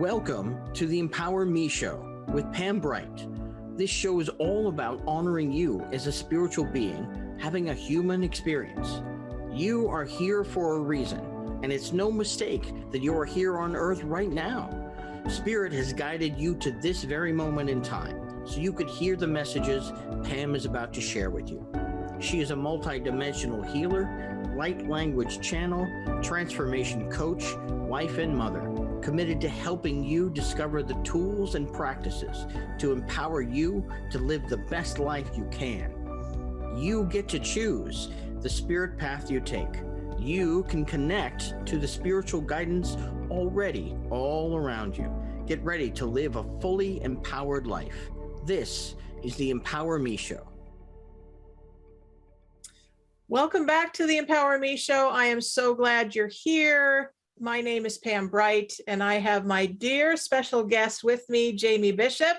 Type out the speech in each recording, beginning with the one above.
Welcome to the Empower Me Show with Pam Bright. This show is all about honoring you as a spiritual being having a human experience. You are here for a reason, and it's no mistake that you are here on earth right now. Spirit has guided you to this very moment in time, so you could hear the messages Pam is about to share with you. She is a multi-dimensional healer, light language channel, transformation coach, wife and mother, committed to helping you discover the tools and practices to empower you to live the best life you can. You get to choose the spirit path you take. You can connect to the spiritual guidance already all around you. Get ready to live a fully empowered life. This is the Empower Me Show. Welcome back to the Empower Me Show. I am so glad you're here. My name is Pam Bright, and I have my dear special guest with me, Jamie Bishop,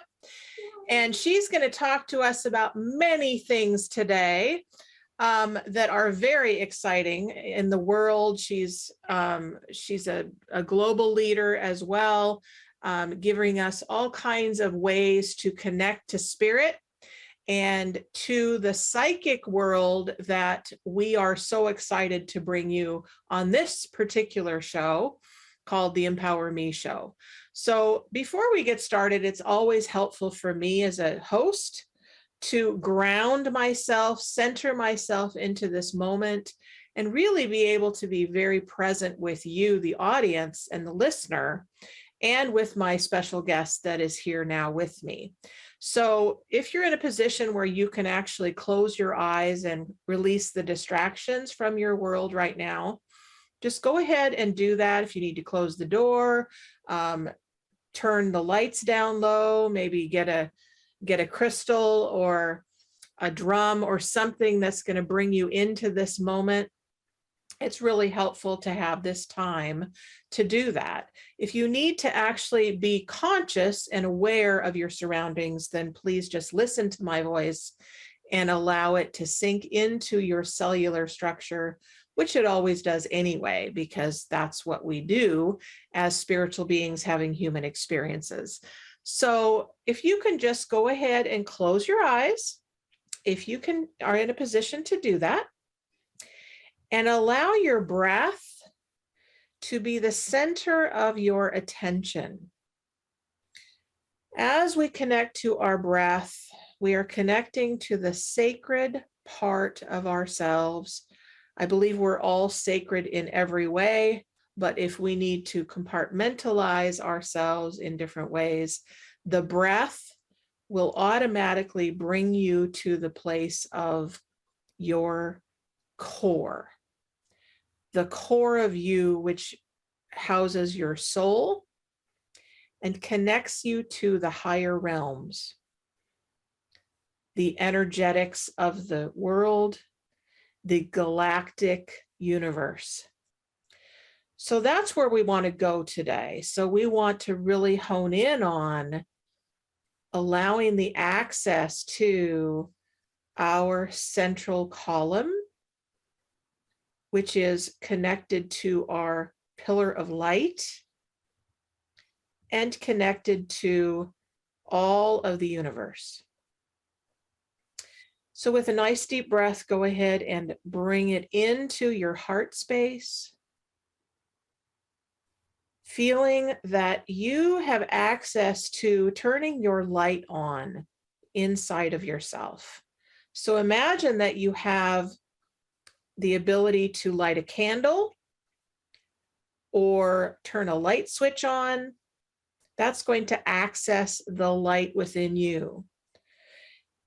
and she's going to talk to us about many things today that are very exciting in the world. She's a global leader as well, giving us all kinds of ways to connect to spirit and to the psychic world that we are so excited to bring you on this particular show called the Empower Me Show. So before we get started, it's always helpful for me as a host to ground myself, center myself into this moment, and really be able to be very present with you, the audience and the listener, and with my special guest that is here now with me. So if you're in a position where you can actually close your eyes and release the distractions from your world right now, just go ahead and do that. If you need to close the door, turn the lights down low, maybe get a crystal or a drum or something that's going to bring you into this moment. It's really helpful to have this time to do that. If you need to actually be conscious and aware of your surroundings, then please just listen to my voice and allow it to sink into your cellular structure, which it always does anyway, because that's what we do as spiritual beings having human experiences. So if you can just go ahead and close your eyes, if you are in a position to do that, and allow your breath to be the center of your attention. As we connect to our breath, we are connecting to the sacred part of ourselves. I believe we're all sacred in every way, but if we need to compartmentalize ourselves in different ways, the breath will automatically bring you to the place of your core. The core of you, which houses your soul and connects you to the higher realms, the energetics of the world, the galactic universe. So that's where we want to go today. So we want to really hone in on allowing the access to our central column, which is connected to our pillar of light and connected to all of the universe. So with a nice deep breath, go ahead and bring it into your heart space, feeling that you have access to turning your light on inside of yourself. So imagine that you have the ability to light a candle or turn a light switch on. That's going to access the light within you.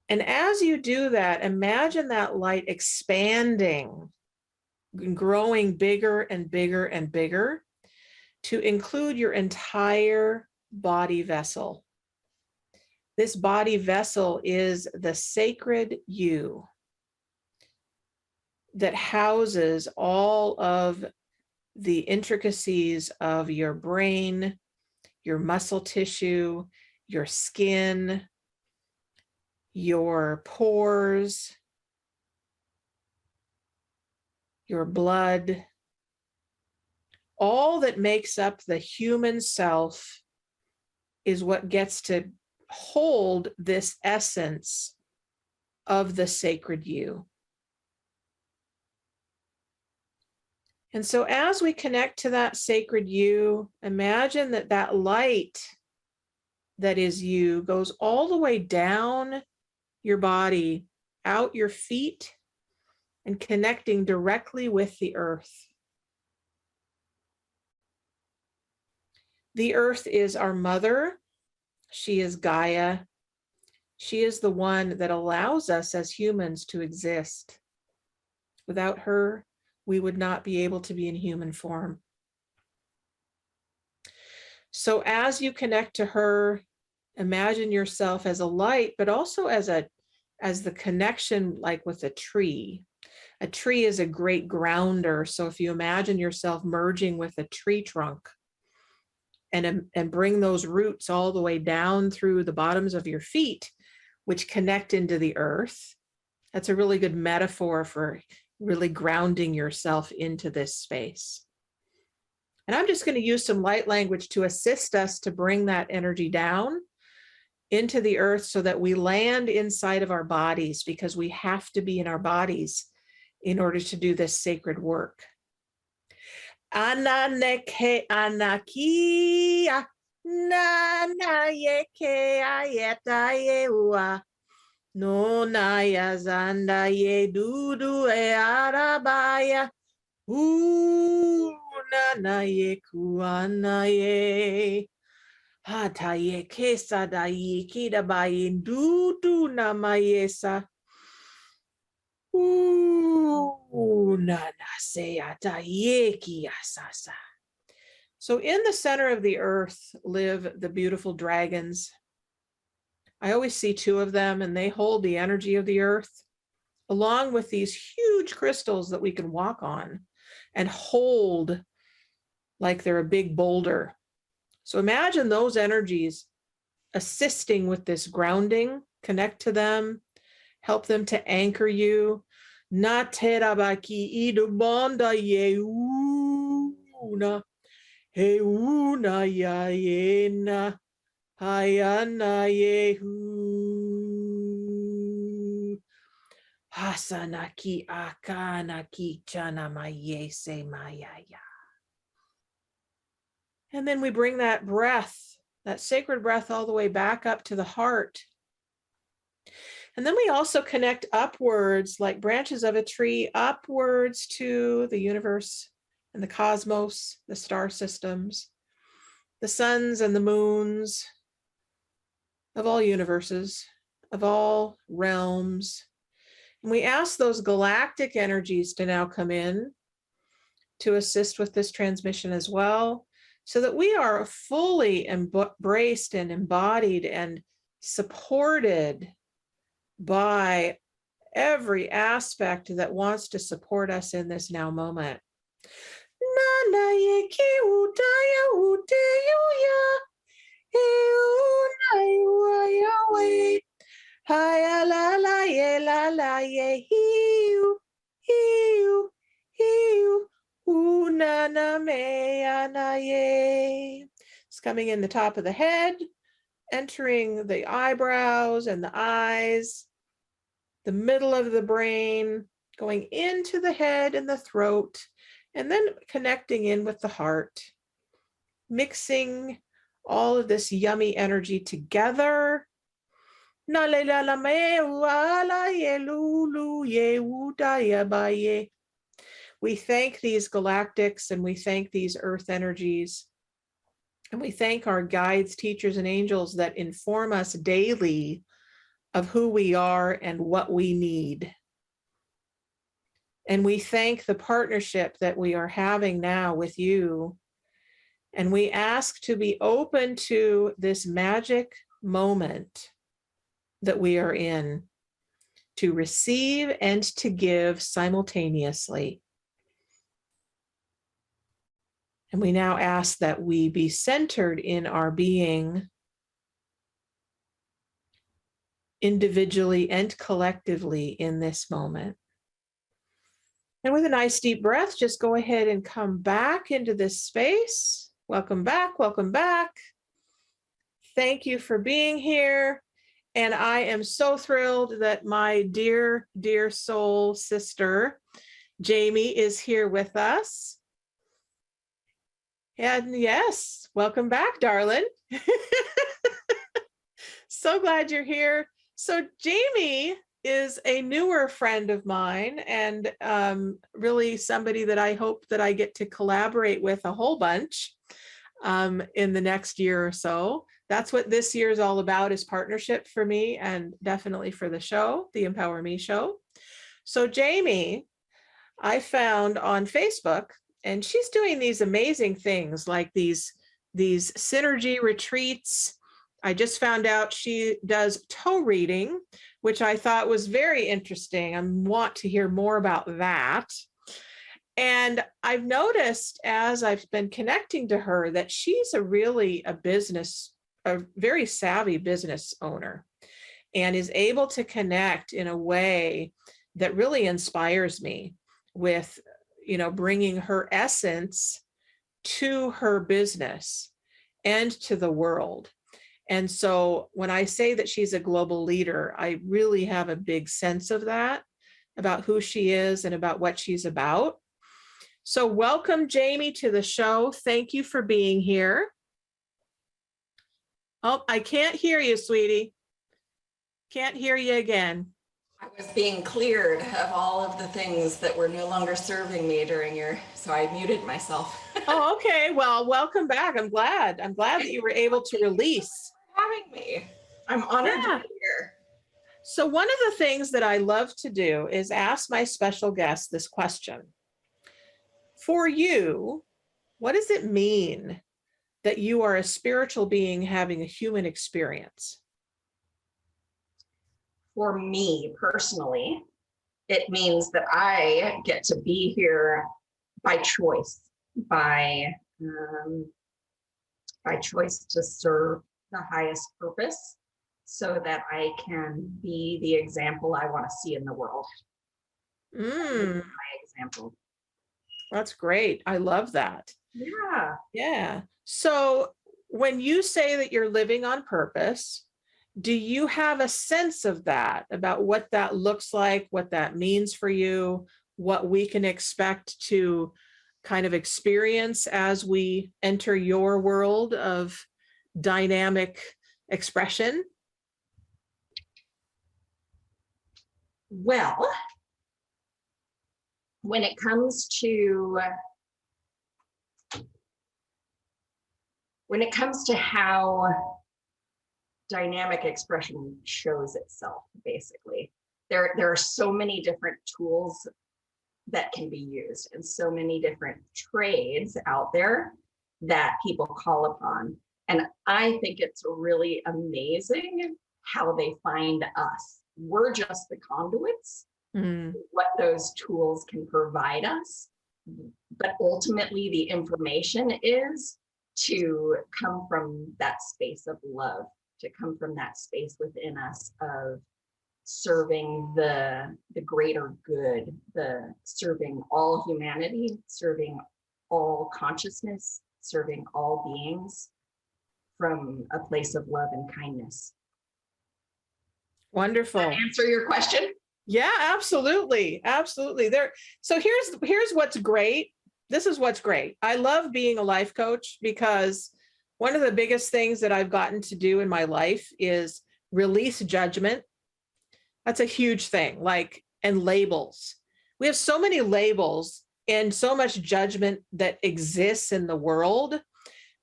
And as you do that, imagine that light expanding, growing bigger and bigger and bigger to include your entire body vessel. This body vessel is the sacred you that houses all of the intricacies of your brain, your muscle tissue, your skin, your pores, your blood, all that makes up the human self is what gets to hold this essence of the sacred you. And so as we connect to that sacred you, imagine that that light that is you goes all the way down your body, out your feet, and connecting directly with the earth. The earth is our mother. She is Gaia. She is the one that allows us as humans to exist. Without her, we would not be able to be in human form. So as you connect to her, imagine yourself as a light, but also as the connection, like with a tree. A tree is a great grounder. So if you imagine yourself merging with a tree trunk and bring those roots all the way down through the bottoms of your feet, which connect into the earth, that's a really good metaphor for really grounding yourself into this space. And I'm just going to use some light language to assist us to bring that energy down into the earth so that we land inside of our bodies, because we have to be in our bodies in order to do this sacred work. Ananeke anakia nanayeke ayetayewa no naya zanda ye dudu e arabaya nanaye kuanaye hataye kesa dayi kidabayin dudu namayesa So in the center of the earth live the beautiful dragons. I always see two of them, and they hold the energy of the earth, along with these huge crystals that we can walk on and hold like they're a big boulder. So imagine those energies assisting with this grounding. Connect to them, help them to anchor you. Na terabaki idubonda yeuna heuna ya yena hayana yehu hasanaki akanaki chana mayese mayaya. And then we bring that breath, that sacred breath, all the way back up to the heart. And then we also connect upwards, like branches of a tree, upwards to the universe and the cosmos, the star systems, the suns and the moons of all universes, of all realms. And we ask those galactic energies to now come in to assist with this transmission as well, so that we are fully embraced and embodied and supported by every aspect that wants to support us in this now moment. It's coming in the top of the head, entering the eyebrows and the eyes, the middle of the brain, going into the head and the throat, and then connecting in with the heart, mixing all of this yummy energy together. We thank these galactics, and we thank these earth energies. And we thank our guides, teachers, and angels that inform us daily of who we are and what we need. And we thank the partnership that we are having now with you. And we ask to be open to this magic moment that we are in, to receive and to give simultaneously. And we now ask that we be centered in our being, individually and collectively in this moment. And with a nice deep breath, just go ahead and come back into this space. Welcome back, welcome back. Thank you for being here. And I am so thrilled that my dear, dear soul sister, Jamie, is here with us. And yes, welcome back, darling. So glad you're here. So Jamie is a newer friend of mine and really somebody that I hope that I get to collaborate with a whole bunch in the next year or so. That's what this year is all about, is partnership for me and definitely for the show, the Empower Me show. So Jamie, I found on Facebook, and she's doing these amazing things like these synergy retreats. I just found out she does toe reading, which I thought was very interesting. I want to hear more about that. And I've noticed as I've been connecting to her that she's a very savvy business owner, and is able to connect in a way that really inspires me with, bringing her essence to her business and to the world. And so when I say that she's a global leader, I really have a big sense of that, about who she is and about what she's about. So welcome, Jamie, to the show. Thank you for being here. Oh, I can't hear you, sweetie. Can't hear you again. I was being cleared of all of the things that were no longer serving me so I muted myself. Oh, okay. Well, welcome back. I'm glad that you were able to release. Having me. I'm honored to be here. So one of the things that I love to do is ask my special guest this question. For you, what does it mean that you are a spiritual being having a human experience? For me personally, it means that I get to be here by choice, by choice to serve the highest purpose, so that I can be the example I want to see in the world. My example. That's great. I love that. Yeah. Yeah. So when you say that you're living on purpose, do you have a sense of that, about what that looks like, what that means for you, what we can expect to kind of experience as we enter your world of dynamic expression? Well, when it comes to how dynamic expression shows itself, basically, there are so many different tools that can be used, and so many different trades out there that people call upon. And I think it's really amazing how they find us. We're just the conduits, what those tools can provide us. But ultimately, the information is to come from that space of love, to come from that space within us of serving the greater good, serving all humanity, serving all consciousness, serving all beings from a place of love and kindness. Wonderful. Does that answer your question? Yeah, absolutely. Absolutely. So here's what's great. This is what's great. I love being a life coach, because one of the biggest things that I've gotten to do in my life is release judgment. That's a huge thing, and labels. We have so many labels and so much judgment that exists in the world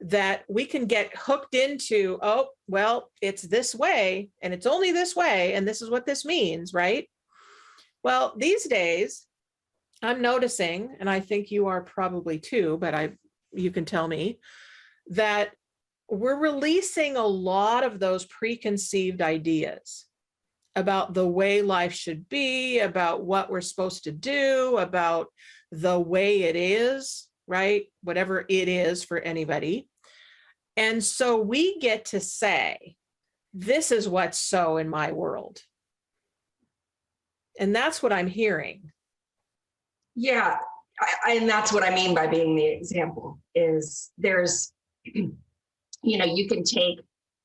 that we can get hooked into, oh, well, it's this way and it's only this way, and this is what this means, right? Well, these days, I'm noticing, and I think you are probably too, but you can tell me, that we're releasing a lot of those preconceived ideas about the way life should be, about what we're supposed to do, about the way it is, right? Whatever it is for anybody. And so we get to say, this is what's so in my world. And that's what I'm hearing. Yeah, and that's what I mean by being the example, is there's, you can take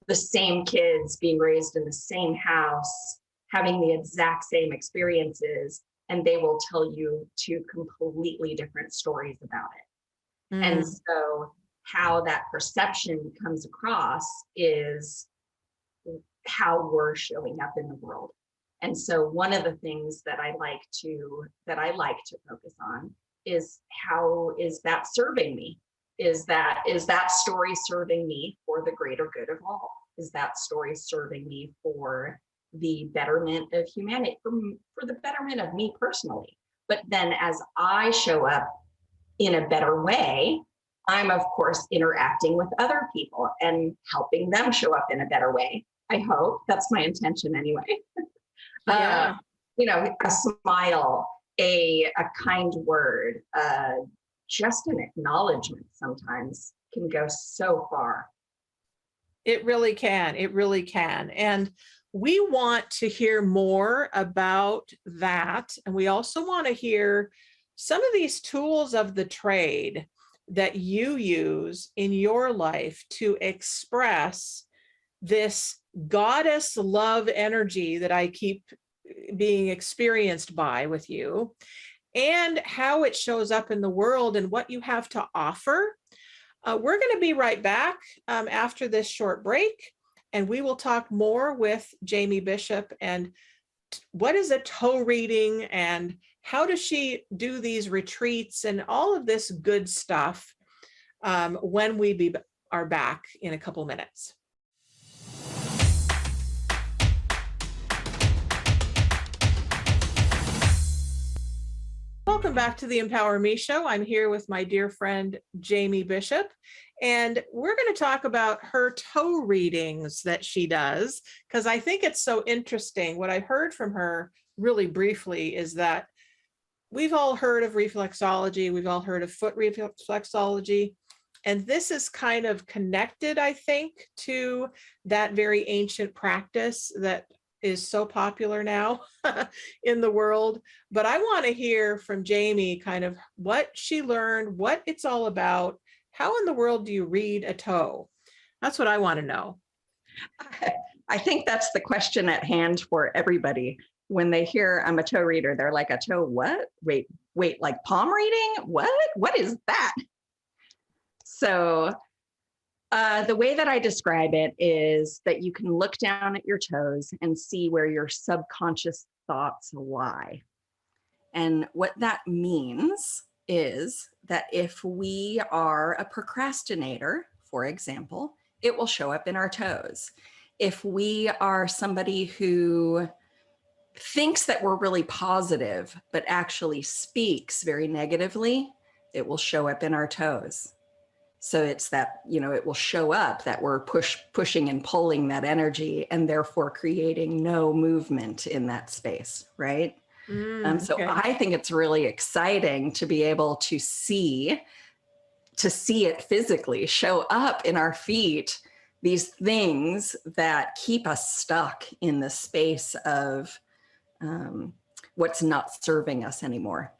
the same kids being raised in the same house, having the exact same experiences, and they will tell you two completely different stories about it. And so how that perception comes across is how we're showing up in the world. And so one of the things that I like to focus on is, how is that serving me? Is that story serving me for the greater good of all? Is that story serving me for the betterment of humanity, for the betterment of me personally? But then as I show up in a better way, I'm of course interacting with other people and helping them show up in a better way. I hope that's my intention anyway. Yeah. A smile, a kind word, just an acknowledgement sometimes can go so far. It really can. It really can. And we want to hear more about that. And we also want to hear some of these tools of the trade that you use in your life to express this goddess love energy that I keep being experienced by with you, and how it shows up in the world and what you have to offer. We're going to be right back after this short break, and we will talk more with Jamie Bishop and what is a toe reading and how does she do these retreats and all of this good stuff when we are back in a couple minutes. Welcome back to the Empower Me Show. I'm here with my dear friend, Jamie Bishop, and we're going to talk about her toe readings that she does, because I think it's so interesting. What I heard from her really briefly is that we've all heard of reflexology, we've all heard of foot reflexology, and this is kind of connected, I think, to that very ancient practice that is so popular now in the world. But I want to hear from Jamie kind of what she learned, what it's all about. How in the world do you read a toe? That's what I want to know. I think that's the question at hand for everybody. When they hear I'm a toe reader, they're like, a toe what? Wait, like palm reading? What is that? So the way that I describe it is that you can look down at your toes and see where your subconscious thoughts lie. And what that means is that if we are a procrastinator, for example, it will show up in our toes. If we are somebody who thinks that we're really positive, but actually speaks very negatively, it will show up in our toes. So it's that, it will show up that we're pushing and pulling that energy and therefore creating no movement in that space, right? So Okay. I think it's really exciting to be able to see it physically show up in our feet, these things that keep us stuck in the space of what's not serving us anymore.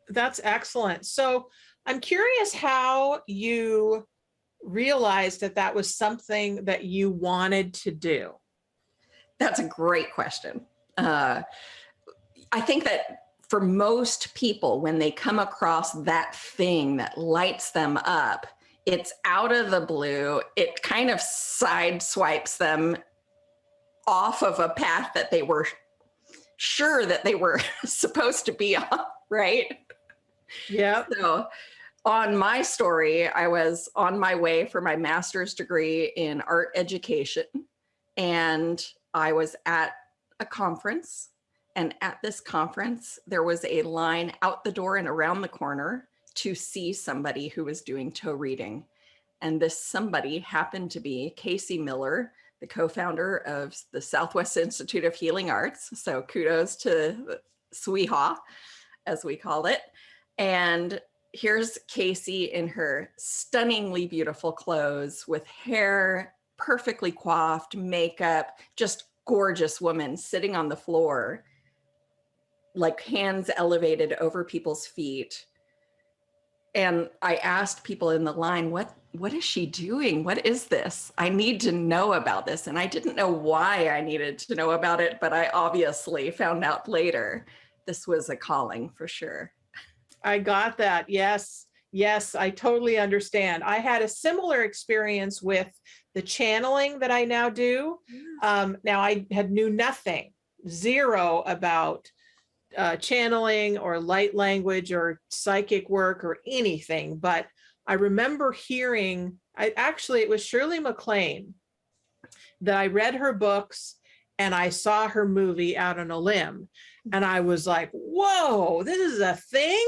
That's excellent. So I'm curious how you realized that that was something that you wanted to do. That's a great question. I think that for most people, when they come across that thing that lights them up, it's out of the blue. It kind of sideswipes them off of a path that they were sure that they were supposed to be on, right? Yeah. So on my story, I was on my way for my master's degree in art education, and I was at a conference. And at this conference, there was a line out the door and around the corner to see somebody who was doing toe reading. And this somebody happened to be Casey Miller, the co-founder of the Southwest Institute of Healing Arts. So kudos to SWIHA, as we call it. And here's Casey in her stunningly beautiful clothes with hair perfectly coiffed, makeup, just gorgeous woman sitting on the floor, like hands elevated over people's feet, And I asked people in the line, what is she doing? What is this? I need to know about this. And I didn't know why I needed to know about it, but I obviously found out later this was a calling for sure. I got that. Yes. Yes, I totally understand. I had a similar experience with the channeling that I now do. Now I had knew nothing, zero about channeling or light language or psychic work or anything. But I remember hearing, it was Shirley MacLaine that I read her books and I saw her movie Out on a Limb. And I was like, whoa, this is a thing.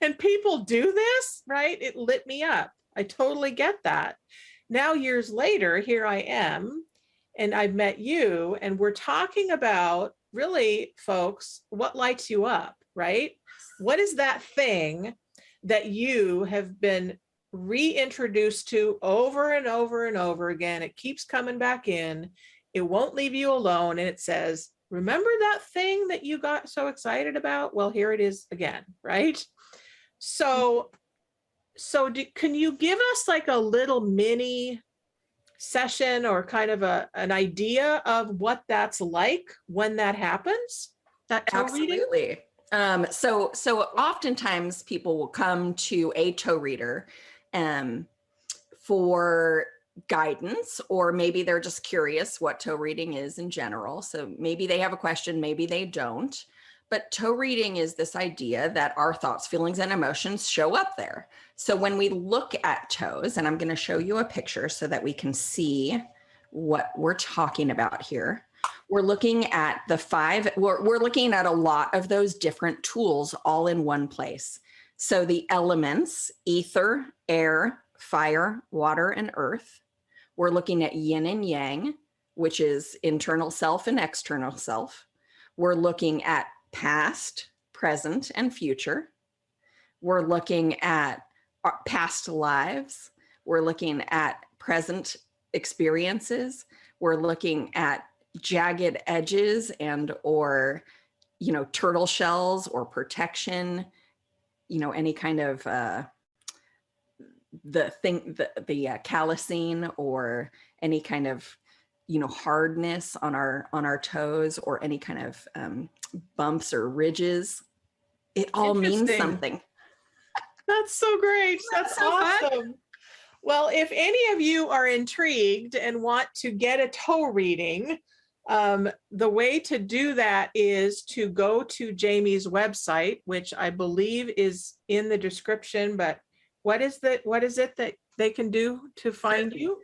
And people do this, right? It lit me up. I totally get that. Now, years later, here I am, and I've met you, and we're talking about really, folks, what lights you up, right? What is that thing that you have been reintroduced to over and over and over again? It keeps coming back in. It won't leave you alone. And it says, remember that thing that you got so excited about? Well, here it is again, right? So can you give us like a little mini session or kind of an idea of what that's like when that happens? That toe reading? Absolutely. So oftentimes people will come to a toe reader for guidance, or maybe they're just curious what toe reading is in general. So maybe they have a question, maybe they don't. But toe reading is this idea that our thoughts, feelings, and emotions show up there. So when we look at toes, and I'm going to show you a picture so that we can see what we're talking about here. We're looking at we're looking at a lot of those different tools all in one place. So the elements, ether, air, fire, water, and earth. We're looking at yin and yang, which is internal self and external self. We're looking at past, present, and future. We're looking at past lives. We're looking at present experiences. We're looking at jagged edges and or, turtle shells or protection, any kind of the callousing or any kind of hardness on our toes or any kind of bumps or ridges. It all means something. That's so great. That's so awesome. Fun. Well, if any of you are intrigued and want to get a toe reading, the way to do that is to go to Jamie's website, which I believe is in the description, but what is it that they can do to find you?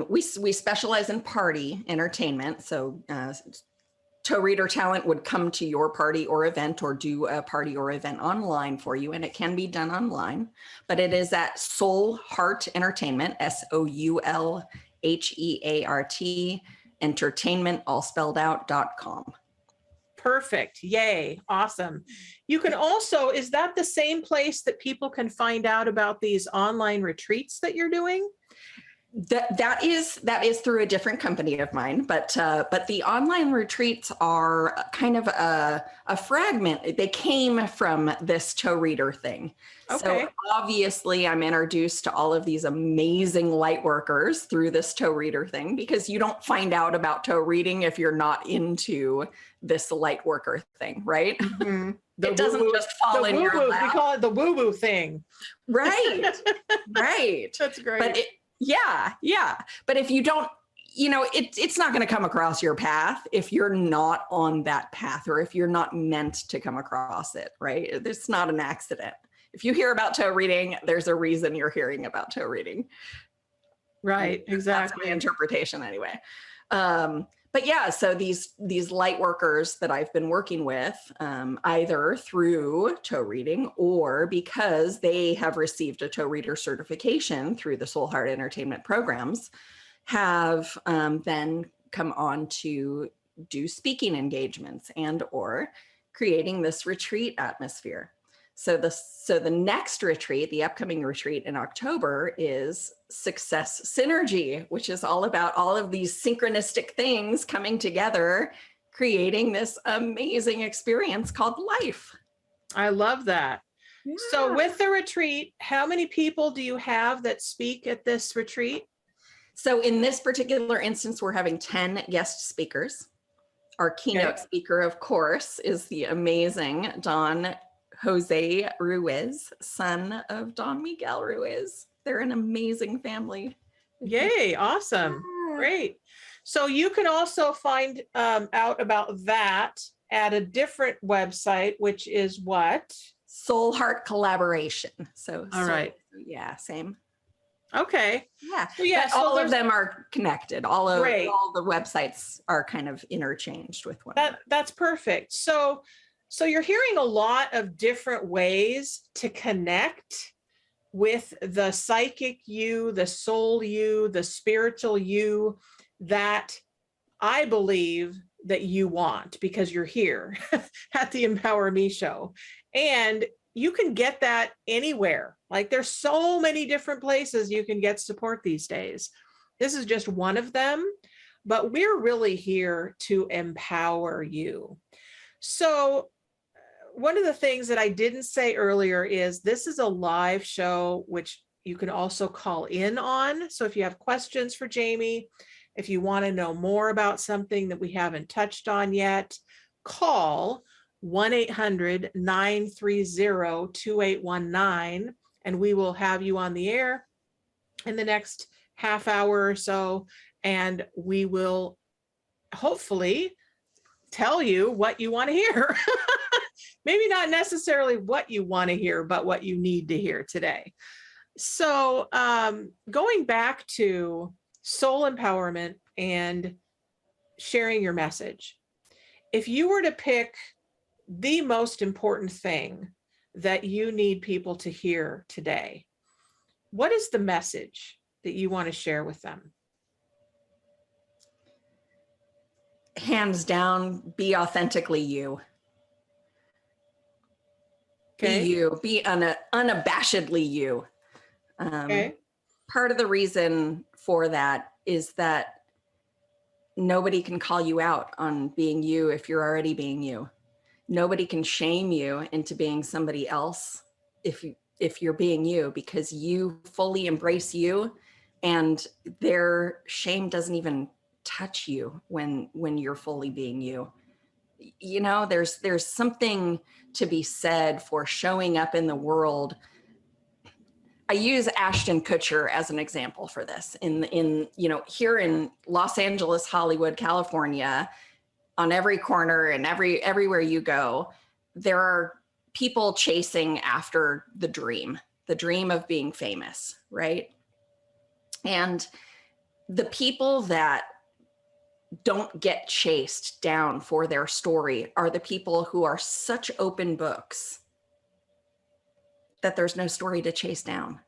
We specialize in party entertainment. So toe reader talent would come to your party or event or do a party or event online for you. And it can be done online, but it is at Soul Heart Entertainment, SOULHEART entertainment, all spelled out.com. Perfect. Yay. Awesome. You can also, is that the same place that people can find out about these online retreats that you're doing? That is through a different company of mine, but the online retreats are kind of a fragment. They came from this toe reader thing. Okay. So obviously I'm introduced to all of these amazing light workers through this toe reader thing, because you don't find out about toe reading if you're not into this light worker thing, right? Mm-hmm. It doesn't just fall in your lap. We call it the woo-woo thing. Right. Right. That's great. But yeah. But if you don't, it's not going to come across your path if you're not on that path, or if you're not meant to come across it, right? It's not an accident. If you hear about toe reading, there's a reason you're hearing about toe reading. Right, exactly. That's my interpretation anyway. But yeah, so these light workers that I've been working with, either through toe reading or because they have received a toe reader certification through the Soul Heart Entertainment programs, have then come on to do speaking engagements and or creating this retreat atmosphere. So the next retreat, the upcoming retreat in October, is Success Synergy, which is all about all of these synchronistic things coming together, creating this amazing experience called life. I love that. So with the retreat, how many people do you have that speak at this retreat? So in this particular instance, we're having 10 guest speakers. Our keynote speaker, of course, is the amazing Don Jose Ruiz, son of Don Miguel Ruiz. They're an amazing family. Yay, awesome. Great. So you can also find out about that at a different website, which is what? Soul Heart Collaboration. So, all right. Yeah, same. Okay. Yeah. So, yeah, but all of them are connected. All the websites are kind of interchanged with one another. That's perfect. So you're hearing a lot of different ways to connect with the psychic you, the soul you, the spiritual you that I believe that you want, because you're here at the Empower Me show. And you can get that anywhere. Like, there's so many different places you can get support these days. This is just one of them, but we're really here to empower you. So one of the things that I didn't say earlier is this is a live show, which you can also call in on. So if you have questions for Jamie, if you want to know more about something that we haven't touched on yet, call 1-800-930-2819, and we will have you on the air in the next half hour or so, and we will hopefully tell you what you want to hear. Maybe not necessarily what you want to hear, but what you need to hear today. So going back to soul empowerment and sharing your message, if you were to pick the most important thing that you need people to hear today, what is the message that you want to share with them? Hands down, be authentically you. Okay. Be you. Be unabashedly you. Okay. Part of the reason for that is that nobody can call you out on being you if you're already being you. Nobody can shame you into being somebody else if you're being you, because you fully embrace you, and their shame doesn't even touch you when you're fully being you. You know, there's something to be said for showing up in the world. I use Ashton Kutcher as an example for this. In here in Los Angeles, Hollywood, California, on every corner and everywhere you go, there are people chasing after the dream of being famous, right? And the people that don't get chased down for their story are the people who are such open books that there's no story to chase down.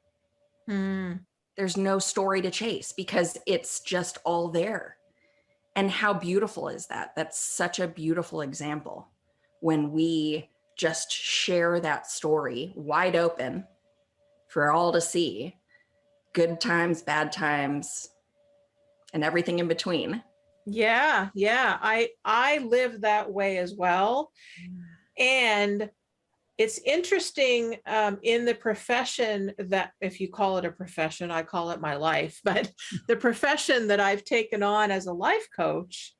There's no story to chase because it's just all there. And how beautiful is that? That's such a beautiful example when we just share that story wide open for all to see, good times, bad times, and everything in between. Yeah. I live that way as well. And it's interesting in the profession that, if you call it a profession, I call it my life, but the profession that I've taken on as a life coach,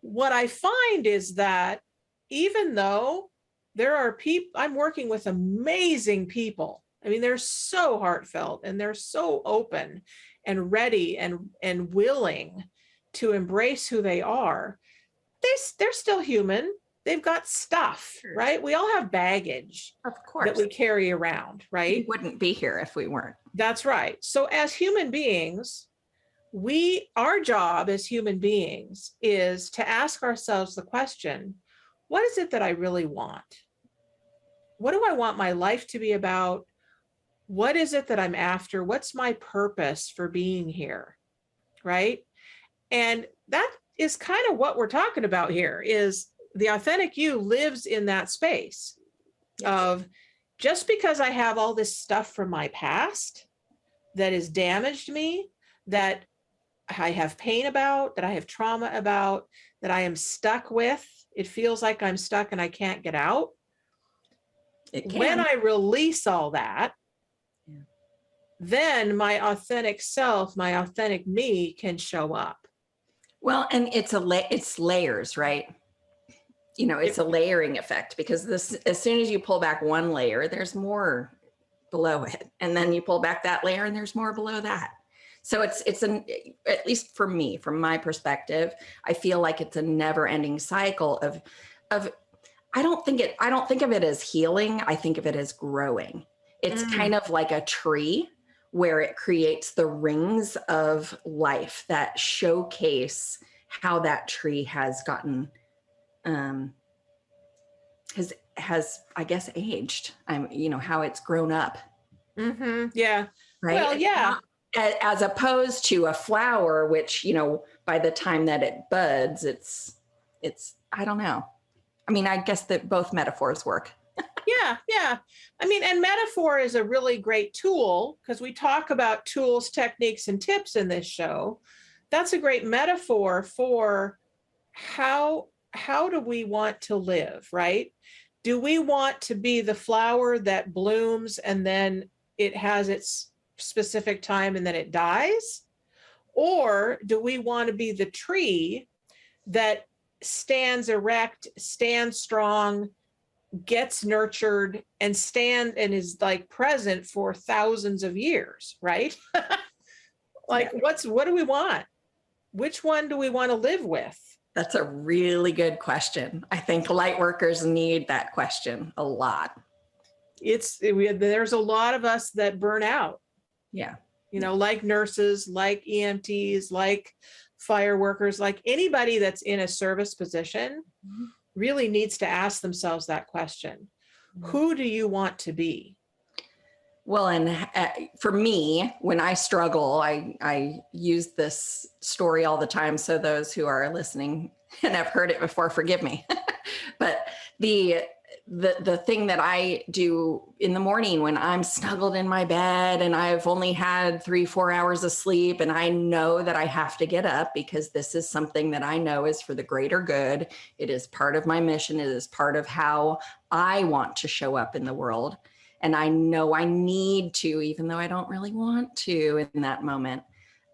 what I find is that even though there are people, I'm working with amazing people. I mean, they're so heartfelt and they're so open and ready and willing to embrace who they are. They're still human. They've got stuff, right? We all have baggage, of course, that we carry around, right? We wouldn't be here if we weren't. That's right. So as human beings, our job as human beings is to ask ourselves the question, what is it that I really want? What do I want my life to be about? What is it that I'm after? What's my purpose for being here, right? And that is kind of what we're talking about here, is the authentic you lives in that space of, just because I have all this stuff from my past that has damaged me, that I have pain about, that I have trauma about, that I am stuck with, it feels like I'm stuck and I can't get out. It can. When I release all that, Yeah. then my authentic self, my authentic me can show up. Well, and it's layers, right? You know, it's a layering effect, because this, as soon as you pull back one layer, there's more below it. And then you pull back that layer and there's more below that. So it's at least for me, from my perspective, I feel like it's a never ending cycle of, I don't think of it as healing. I think of it as growing. It's kind of like a tree where it creates the rings of life that showcase how that tree has gotten, has I guess aged. How it's grown up. Mm-hmm. Yeah. Right. Well, It's yeah. not, as opposed to a flower, which, by the time that it buds, it's, I don't know. I mean, I guess that both metaphors work. Yeah. Yeah. I mean, and metaphor is a really great tool, because we talk about tools, techniques, and tips in this show. That's a great metaphor for how do we want to live, right? Do we want to be the flower that blooms and then it has its specific time and then it dies? Or do we want to be the tree that stands erect, stands strong, gets nurtured, and is like present for thousands of years, right? Like, Yeah. what do we want? Which one do we want to live with? That's a really good question. I think light workers need that question a lot. There's a lot of us that burn out, Yeah. like nurses, like EMTs, like fire workers, like anybody that's in a service position really needs to ask themselves that question. Who do you want to be? Well, and for me, when I struggle, I use this story all the time. So those who are listening and have heard it before, forgive me. But the thing that I do in the morning when I'm snuggled in my bed and I've only had 3-4 hours of sleep, and I know that I have to get up because this is something that I know is for the greater good. It is part of my mission. It is part of how I want to show up in the world. And I know I need to, even though I don't really want to in that moment.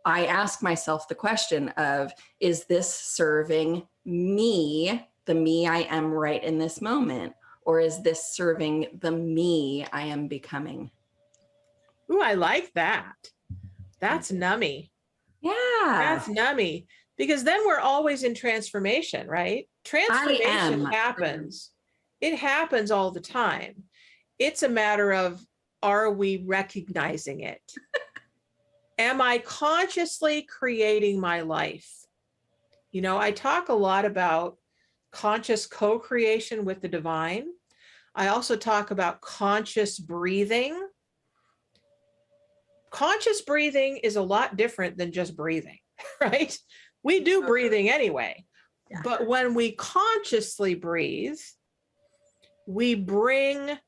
I ask myself the question of, is this serving me, the me I am right in this moment? Or is this serving the me I am becoming? Ooh, I like that. That's nummy. Yeah. That's nummy. Because then we're always in transformation, right? Transformation happens. It happens all the time. It's a matter of, are we recognizing it? Am I consciously creating my life? I talk a lot about conscious co-creation with the divine. I also talk about conscious breathing. Conscious breathing is a lot different than just breathing, right? We do breathing anyway. Yeah. But when we consciously breathe, we bring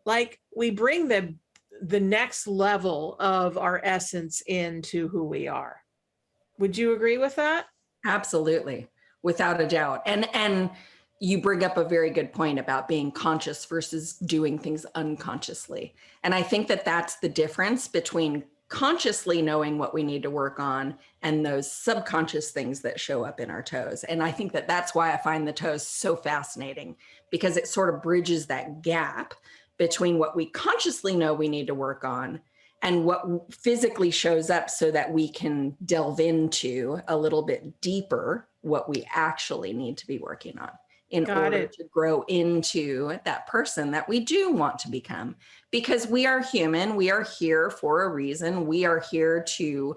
the next level of our essence into who we are. Would you agree with that? Absolutely, without a doubt. And you bring up a very good point about being conscious versus doing things unconsciously. And I think that that's the difference between consciously knowing what we need to work on and those subconscious things that show up in our toes. And I think that that's why I find the toes so fascinating, because it sort of bridges that gap between what we consciously know we need to work on and what physically shows up, so that we can delve into a little bit deeper what we actually need to be working on in order to grow into that person that we do want to become. Because we are human, we are here for a reason. We are here to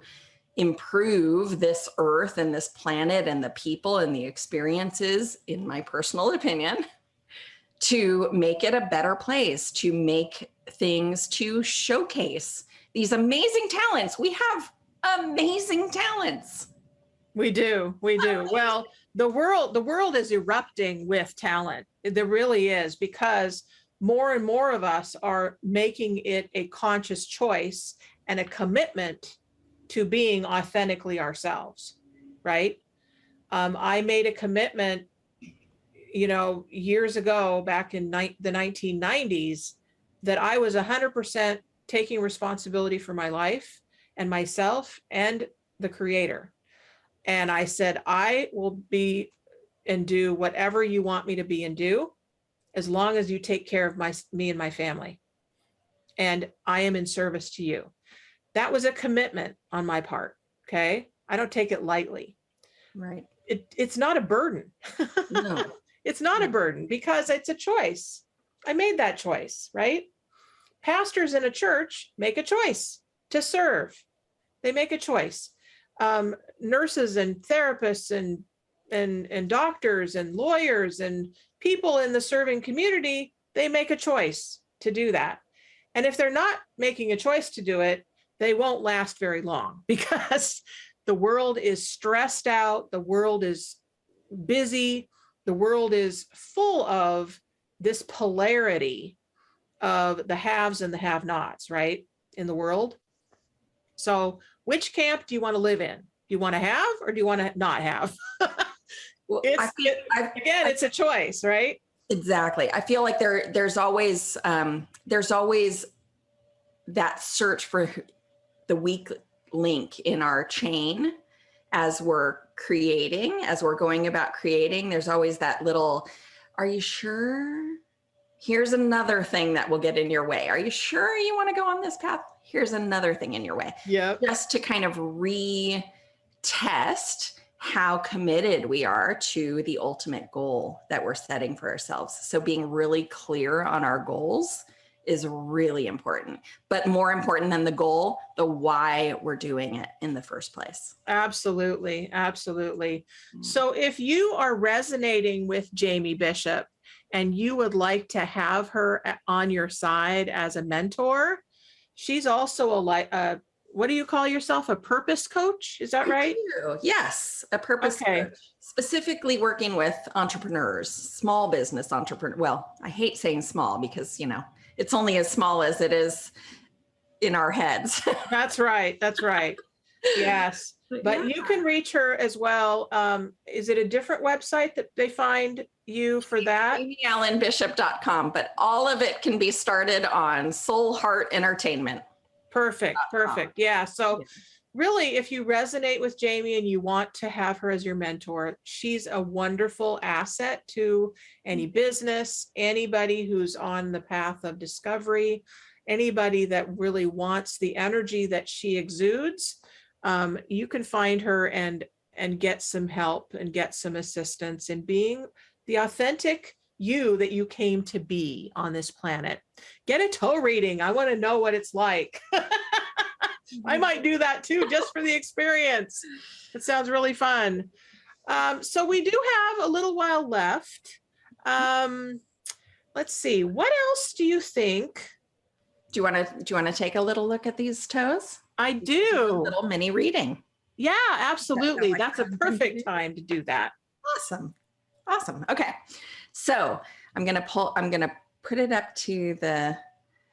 improve this earth and this planet and the people and the experiences, in my personal opinion, to make it a better place, to make things, to showcase these amazing talents. We have amazing talents. We do. Well, the world is erupting with talent. There really is, because more and more of us are making it a conscious choice and a commitment to being authentically ourselves, right? I made a commitment years ago, back in the 1990s, that I was 100% taking responsibility for my life and myself and the creator. And I said, I will be and do whatever you want me to be and do, as long as you take care of me and my family. And I am in service to you. That was a commitment on my part. Okay. I don't take it lightly. Right. It's not a burden. No. It's not a burden because it's a choice. I made that choice, right? Pastors in a church make a choice to serve. They make a choice. Nurses and therapists and doctors and lawyers and people in the serving community, they make a choice to do that. And if they're not making a choice to do it, they won't last very long because the world is stressed out. The world is busy. The world is full of this polarity of the haves and the have-nots, right, in the world. So which camp do you want to live in? Do you want to have or do you want to not have? Well, it's a choice, right? Exactly. I feel like there's always that search for the weak link in our chain as we're going about creating. There's always that little, are you sure? Here's another thing that will get in your way. Are you sure you want to go on this path? Here's another thing in your way. Yeah. Just to kind of retest how committed we are to the ultimate goal that we're setting for ourselves. So being really clear on our goals is really important, but more important than the goal, the why we're doing it in the first place. Absolutely. Absolutely. So if you are resonating with Jamie Bishop and you would like to have her on your side as a mentor, she's also what do you call yourself? A purpose coach? Is that right? Yes, a purpose coach. Specifically working with entrepreneurs, small business entrepreneurs. Well, I hate saying small because, it's only as small as it is in our heads. That's right. That's right. Yes. But you can reach her as well. Is it a different website that they find you for that? AmyAllenBishop.com, but all of it can be started on Soul Heart Entertainment. Perfect. Yeah. So really, if you resonate with Jamie and you want to have her as your mentor, she's a wonderful asset to any business, anybody who's on the path of discovery, anybody that really wants the energy that she exudes. You can find her and get some help and get some assistance in being the authentic you that you came to be on this planet. Get a toe reading. I want to know what it's like. I might do that too, just for the experience. It sounds really fun. So we do have a little while left. Let's see. What else do you think? Do you want to take a little look at these toes? I do. A little mini reading. Yeah, absolutely. That's a perfect time to do that. Awesome. Okay. So I'm going to put it up to the.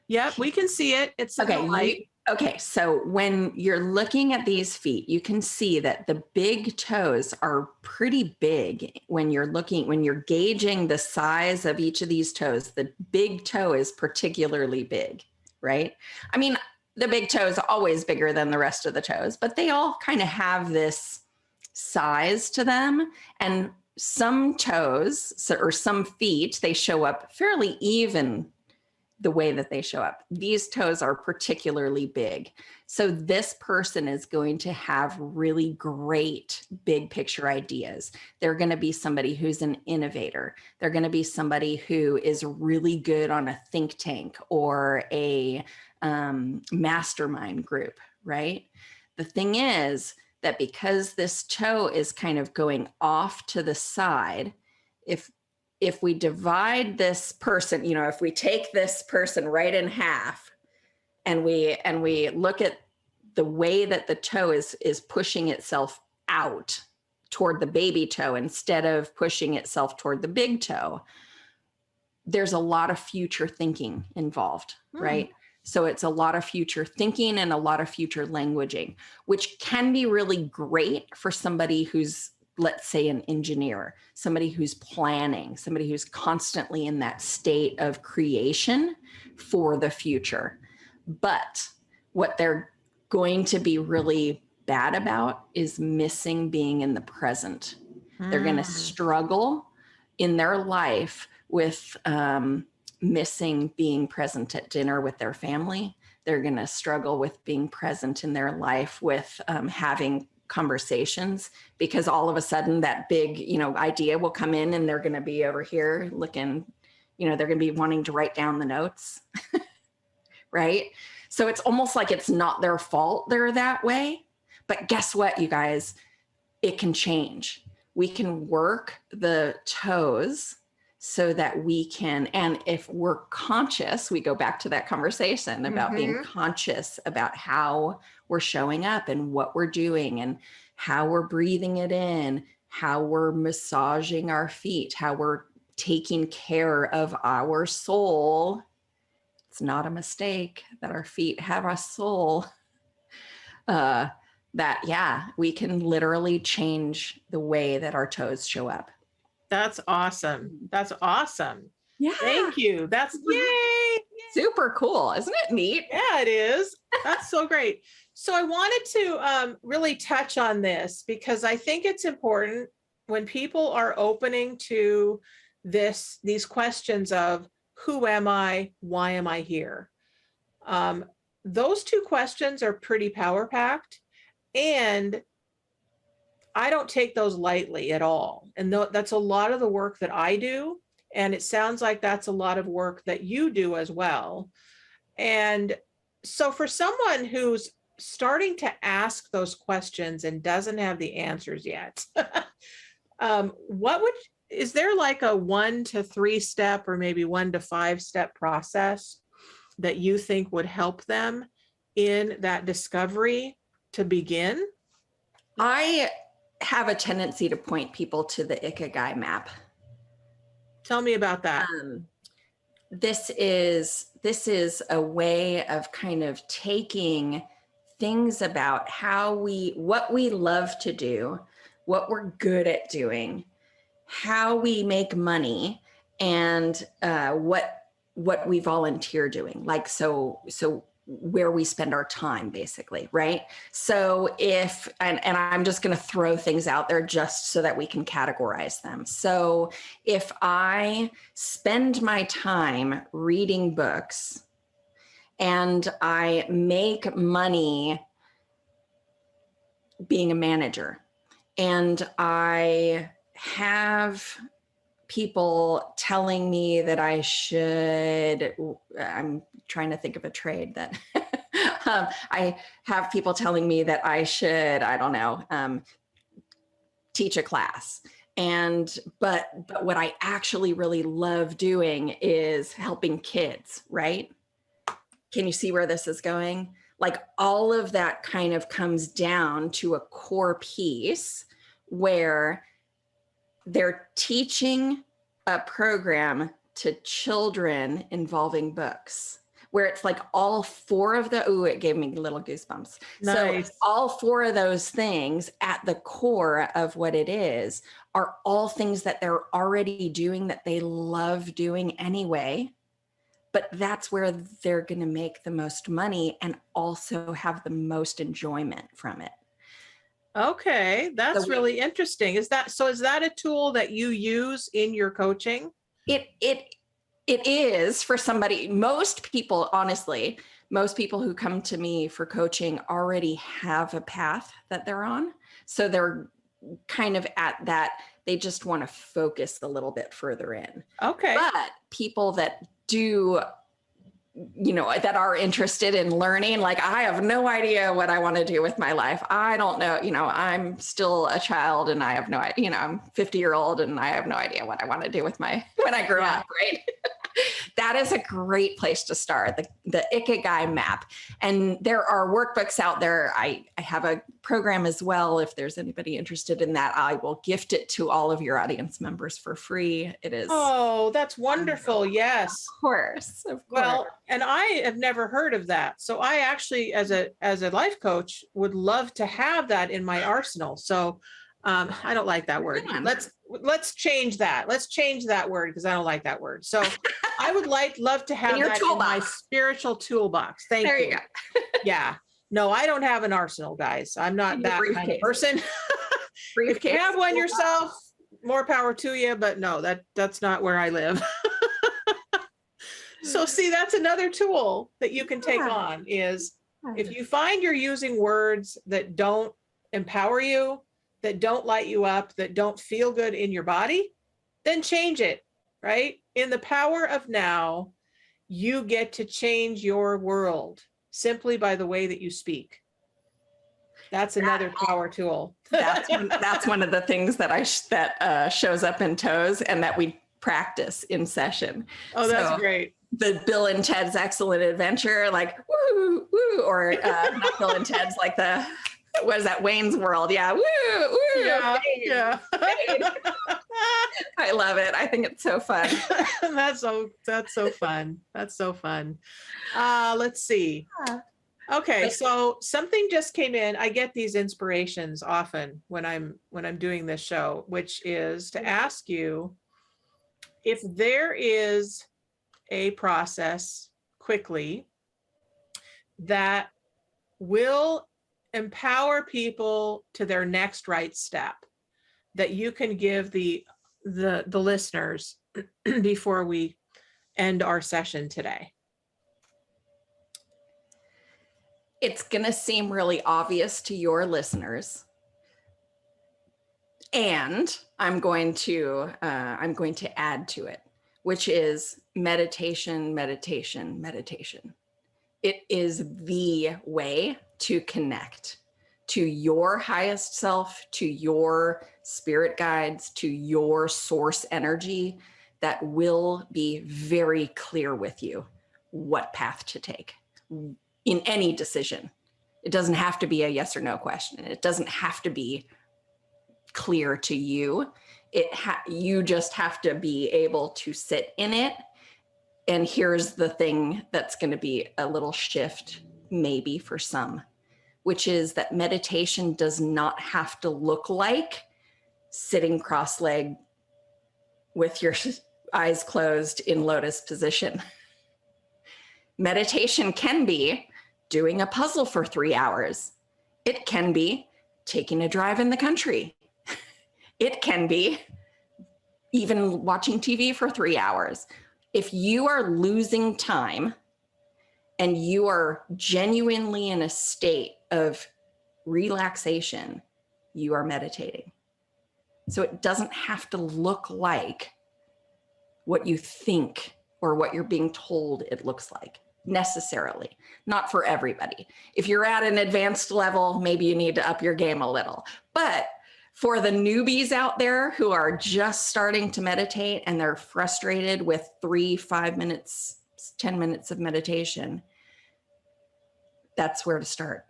Yep, we can see it. It's okay. Okay. So when you're looking at these feet, you can see that the big toes are pretty big. When you're gauging the size of each of these toes, the big toe is particularly big, right? I mean, the big toe is always bigger than the rest of the toes, but they all kind of have this size to them. And some toes or some feet, they show up fairly even the way that they show up. These toes are particularly big. So this person is going to have really great big picture ideas. They're going to be somebody who's an innovator. They're going to be somebody who is really good on a think tank or a mastermind group, right? The thing is that because this toe is kind of going off to the side, if we divide this person, if we take this person right in half and we look at the way that the toe is pushing itself out toward the baby toe instead of pushing itself toward the big toe, there's a lot of future thinking involved, right? So it's a lot of future thinking and a lot of future languaging, which can be really great for somebody who's let's say an engineer, somebody who's planning, somebody who's constantly in that state of creation for the future. But what they're going to be really bad about is missing being in the present. They're going to struggle in their life with missing being present at dinner with their family. They're going to struggle with being present in their life with having conversations, because all of a sudden that big, idea will come in and they're going to be over here looking, they're going to be wanting to write down the notes. Right? So it's almost like it's not their fault they're that way. But guess what, you guys? It can change. We can work the toes so that we can, and if we're conscious, we go back to that conversation about being conscious about how we're showing up and what we're doing and how we're breathing it in, how we're massaging our feet, how we're taking care of our soul. It's not a mistake that our feet have a soul. We can literally change the way that our toes show up. That's awesome. That's awesome. Yeah. Thank you. That's yay. Super cool. Isn't it neat? Yeah, it is. That's so great. So I wanted to really touch on this because I think it's important when people are opening to these questions of who am I? Why am I here? Those two questions are pretty power packed, and I don't take those lightly at all. And that's a lot of the work that I do. And it sounds like that's a lot of work that you do as well. And so for someone who's starting to ask those questions and doesn't have the answers yet, is there like a 1 to 3 step or maybe 1 to 5 step process that you think would help them in that discovery to begin? I have a tendency to point people to the Ikigai map. Tell me about that. This is a way of kind of taking things about what we love to do, what we're good at doing, how we make money, and what we volunteer doing. Like so where we spend our time, basically, right? So and I'm just going to throw things out there just so that we can categorize them. So if I spend my time reading books and I make money being a manager, and I have people telling me that I'm trying to think of a trade that I have people telling me that I should, teach a class. But what I actually really love doing is helping kids, right? Can you see where this is going? Like all of that kind of comes down to a core piece where they're teaching a program to children involving books, where it's like all 4 of it gave me little goosebumps. Nice. So all 4 of those things at the core of what it is are all things that they're already doing that they love doing anyway, but that's where they're going to make the most money and also have the most enjoyment from it. Okay, that's really interesting. Is that a tool that you use in your coaching? It is for somebody. Most people who come to me for coaching already have a path that they're on. So they're kind of at that, they just want to focus a little bit further in. Okay. But people that do, that are interested in learning, like I have no idea what I want to do with my life. I don't know, I'm still a child and I have no idea, I'm 50-year-old and I have no idea what I want to do with when I grow up, right? That is a great place to start, the Ikigai map. And there are workbooks out there. I have a program as well. If there's anybody interested in that, I will gift it to all of your audience members for free. It is. Oh, that's wonderful. Yes. Of course. Well, and I have never heard of that. So I actually, as a life coach, would love to have that in my arsenal. So I don't like that word. Good one. Let's change that. Let's change that word because I don't like that word. So I would love to have your that in my toolbox. spiritual toolbox. Thank There you. you go. Yeah. No, I don't have an arsenal, guys. I'm not In your that kind of briefcase. person. If Briefcase. you have one toolbox. yourself, more power to you, but no, that's not where I live. So see, that's another tool that you can take Yeah. on is if you find you're using words that don't empower you, that don't light you up, that don't feel good in your body, then change it, right? In the power of now, you get to change your world simply by the way that you speak. That's another power tool. That's one of the things that shows up in Toes and that we practice in session. Oh, that's So, great. The Bill and Ted's Excellent Adventure, like woo, woo, or not Bill and Ted's, like what is that, Wayne's World? Yeah, woo, woo. Yeah, Wayne, yeah. Wayne. I love it. I think it's so fun. That's so fun. That's so fun. Let's see. Okay, so something just came in. I get these inspirations often when I'm doing this show, which is to ask you if there is a process quickly that will empower people to their next right step that you can give the listeners before we end our session today. It's going to seem really obvious to your listeners. And I'm going to add to it, which is meditation, meditation, meditation. It is the way to connect to your highest self, to your spirit guides, to your source energy that will be very clear with you what path to take in any decision. It doesn't have to be a yes or no question. It doesn't have to be clear to you. You just have to be able to sit in it. And here's the thing that's going to be a little shift, maybe for some, which is that meditation does not have to look like sitting cross-legged with your eyes closed in lotus position. Meditation can be doing a puzzle for 3 hours. It can be taking a drive in the country. It can be even watching TV for 3 hours. If you are losing time and you are genuinely in a state of relaxation, you are meditating. So it doesn't have to look like what you think or what you're being told it looks like necessarily. Not for everybody. If you're at an advanced level, maybe you need to up your game a little. But for the newbies out there who are just starting to meditate and they're frustrated with 3, 5 minutes, 10 minutes of meditation, that's where to start.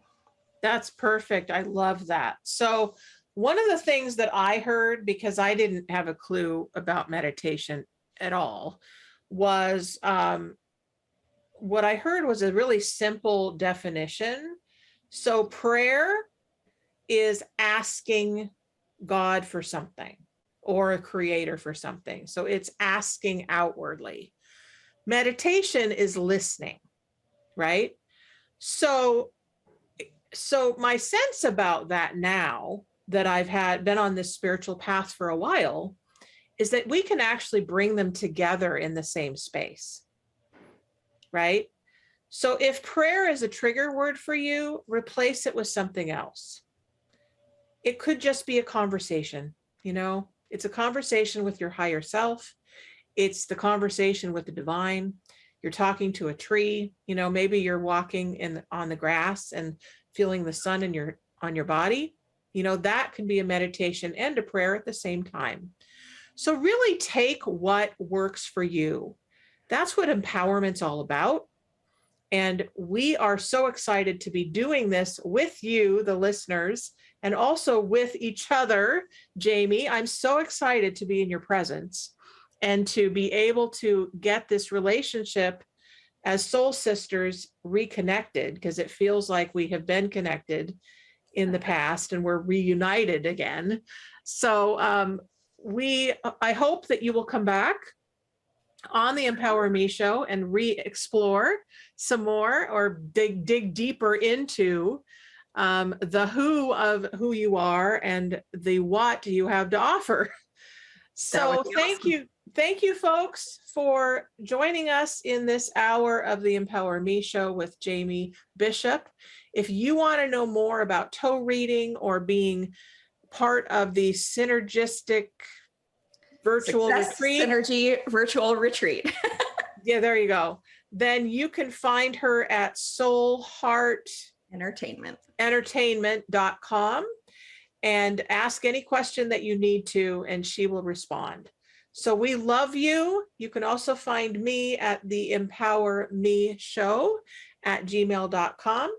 That's perfect. I love that. So one of the things that I heard, because I didn't have a clue about meditation at all, was what I heard was a really simple definition. So prayer is asking God for something or a creator for something. So it's asking outwardly. Meditation is listening, right? So my sense about that now that I've been on this spiritual path for a while is that we can actually bring them together in the same space, right? So if prayer is a trigger word for you, replace it with something else. It could just be a conversation, it's a conversation with your higher self. It's the conversation with the divine. You're talking to a tree, maybe you're walking on the grass and feeling the sun on your body. That can be a meditation and a prayer at the same time. So really take what works for you. That's what empowerment's all about. And we are so excited to be doing this with you, the listeners, and also with each other. Jamie, I'm so excited to be in your presence and to be able to get this relationship as soul sisters reconnected, because it feels like we have been connected in the past, and we're reunited again. So I hope that you will come back on the Empower Me show and re-explore some more, or dig deeper into the who of who you are and the what you have to offer. So thank you folks for joining us in this hour of the Empower Me show with Jamie Bishop. If you want to know more about toe reading or being part of the synergistic virtual retreat, synergy virtual retreat. Yeah, there you go. Then you can find her at soulheartentertainment.com and ask any question that you need to, and she will respond. So we love you. You can also find me at the Empower Me show at gmail.com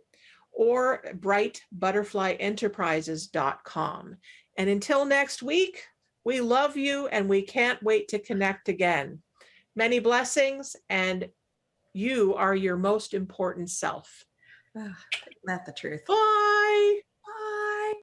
or brightbutterflyenterprises.com. And until next week, we love you and we can't wait to connect again. Many blessings, and you are your most important self. That's the truth. Bye. Bye.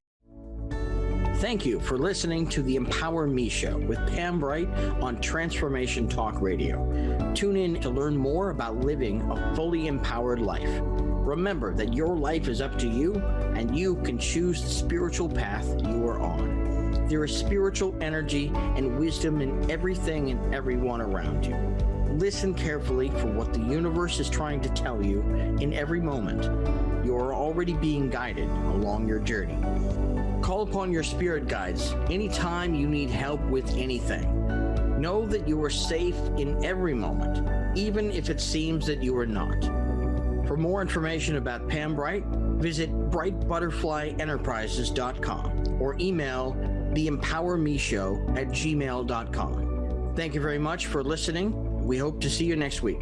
Thank you for listening to the Empower Me Show with Pam Bright on Transformation Talk Radio. Tune in to learn more about living a fully empowered life. Remember that your life is up to you, and you can choose the spiritual path you are on. There is spiritual energy and wisdom in everything and everyone around you. Listen carefully for what the universe is trying to tell you in every moment. You are already being guided along your journey. Call upon your spirit guides anytime you need help with anything. Know that you are safe in every moment, even if it seems that you are not. For more information about Pam Bright, visit brightbutterflyenterprises.com or email theempowermeshow@gmail.com. Thank you very much for listening. We hope to see you next week.